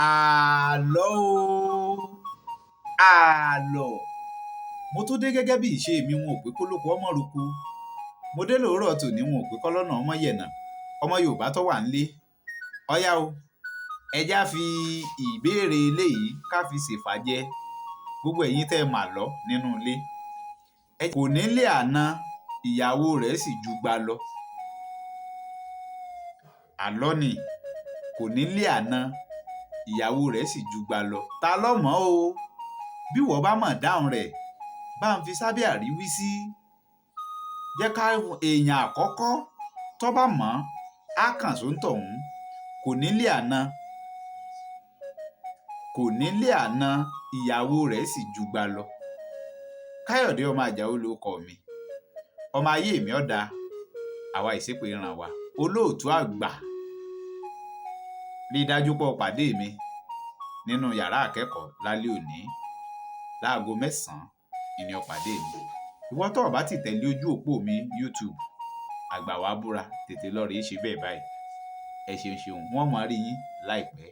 àlọ́ o àlọ́ mo tún dé gẹ́gẹ́ bí ìṣe mi. Wọn ò pé kólókó ọmọ roko, mo dé lóòrọ̀ tòní. Wọn ò pé kọ́lọ́nà ọmọ yẹ̀nà. Ọmọ Yorùbá tó wà nílé, ọ̀yá o, ẹja fi ìbéèrè eléyìí ká fi ṣèfàjẹ gbogbo ẹ̀yin tẹ́ mà lọ nínú ilé. Kò nílé àná ìyàwó rẹ̀ sì jùgbà lọ. Àlọ́ ni. Kò nílé àná ìyàwó rẹ̀ sì jùgbà lọ. Ta ló mọ̀ o? Bí wọ́n bá mọ̀ dáhùn rẹ̀, bá ń fi sábẹ́ àríwísí. Jẹ́ ká èèyàn àkọ́kọ́ tó bá mọ̀ á kàn sóńtọ̀hún. Kò nílé àná ìyàwó rẹ̀ sì jùgbà lọ. Káyọ̀dé ọmọ Àjàó lórúkọ mi. Ọmọ ayé mi ọ̀dà, àwa ìṣépè ràn wá. Olóòtú àgbà. Rí i dájú pé o pàdé mi nínú yàrá akẹ́kọ̀ọ́ lálẹ́ òní láago 9 ìní o pàdé mi. Ìwọ tó bá ti tẹ̀lé ojú òpó mi YouTube àgbà wa búra, tètè lọ rí ṣe bẹ́ẹ̀ báyìí. Ẹ ṣeun, wọ́n máa rí yín láìpẹ́.